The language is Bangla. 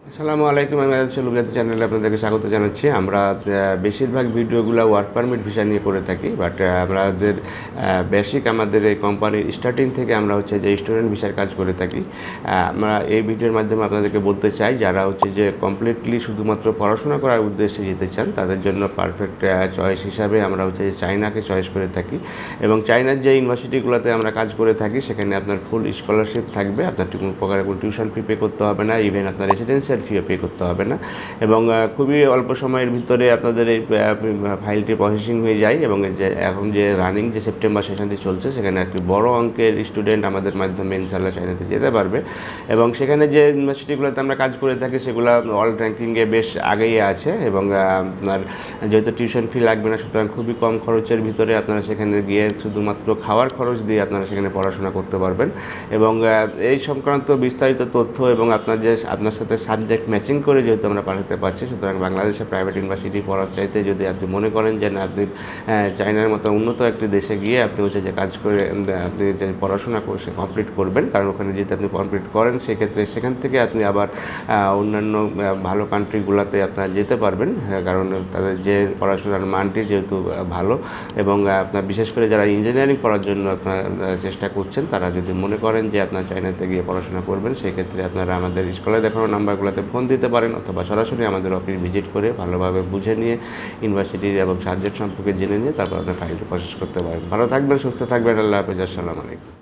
আসসালামু আলাইকুম। আমি লুবিয়াত চ্যানেলে আপনাদেরকে স্বাগত জানাচ্ছি। আমরা বেশিরভাগ ভিডিওগুলো ওয়ার্ক পারমিট ভিসা নিয়ে করে থাকি, বাট আমাদের বেসিক আমাদের এই কোম্পানির স্টার্টিং থেকে আমরা হচ্ছে যে স্টুডেন্ট ভিসার কাজ করে থাকি। আমরা এই ভিডিওর মাধ্যমে আপনাদেরকে বলতে চাই, যারা হচ্ছে যে কমপ্লিটলি শুধুমাত্র পড়াশোনা করার উদ্দেশ্যে যেতে চান তাদের জন্য পারফেক্ট চয়েস হিসাবে আমরা হচ্ছে যে চায়নাকে চয়েস করে থাকি। এবং চায়নার যে ইউনিভার্সিটিগুলোতে আমরা কাজ করে থাকি সেখানে আপনার ফুল স্কলারশিপ থাকবে, আপনার কোনো প্রকারের কোনো টিউশন ফি পে করতে হবে না, ইভেন আপনার রেসিডেন্সিয়াল ফিও পে করতে হবে না। এবং খুবই অল্প সময়ের ভিতরে আপনাদের এই ফাইলটি প্রসেসিং হয়ে যায়। এবং যে এখন যে রানিং যে সেপ্টেম্বর সেশনটি চলছে সেখানে একটি বড় অঙ্কের স্টুডেন্ট আমাদের মাধ্যমে ইনশাল্লাহ চায়নাতে যেতে পারবে। এবং সেখানে যে ইউনিভার্সিটিগুলোতে আমরা কাজ করে থাকি সেগুলো ওয়ার্ল্ড র্যাঙ্কিংয়ে বেশ আগেই আছে। এবং আপনার যেহেতু টিউশন ফি লাগবে না, সুতরাং খুবই কম খরচের ভিতরে আপনারা সেখানে গিয়ে শুধুমাত্র খাওয়ার খরচ দিয়ে আপনারা সেখানে পড়াশোনা করতে পারবেন। এবং এই সংক্রান্ত বিস্তারিত তথ্য এবং আপনার সাথে সাবজেক্ট ম্যাচিং করে যেহেতু আমরা পাঠাতে পারছি, সুতরাং বাংলাদেশে প্রাইভেট ইউনিভার্সিটি পড়ার চাইতে যদি আপনি মনে করেন যে না, আপনি চায়নার মতো উন্নত একটি দেশে গিয়ে আপনি হচ্ছে যে কাজ করে আপনি যে পড়াশোনা করে কমপ্লিট করবেন, কারণ ওখানে যদি আপনি কমপ্লিট করেন সেক্ষেত্রে সেখান থেকে আপনি আবার অন্যান্য ভালো কান্ট্রিগুলোতে আপনারা যেতে পারবেন, কারণ তাদের যে পড়াশোনার মানটি যেহেতু ভালো। এবং আপনার বিশেষ করে যারা ইঞ্জিনিয়ারিং পড়ার জন্য আপনার চেষ্টা করছেন, তারা যদি মনে করেন যে আপনার চায়নাতে গিয়ে পড়াশোনা করবেন, সেক্ষেত্রে আপনারা আমাদের স্কুলে দেখানো নাম্বারগুলোতে ফোন দিতে পারেন, অথবা সরাসরি আমাদের অফিস ভিজিট করে ভালোভাবে বুঝে নিয়ে ইউনিভার্সিটির এবং সাবজেক্ট সম্পর্কে জেনে নিয়ে তারপর আপনার ফাইলটি প্রসেস করতে পারেন। ভালো থাকবেন, সুস্থ থাকবেন। আল্লাহ হাফেজ। আসসালামু আলাইকুম।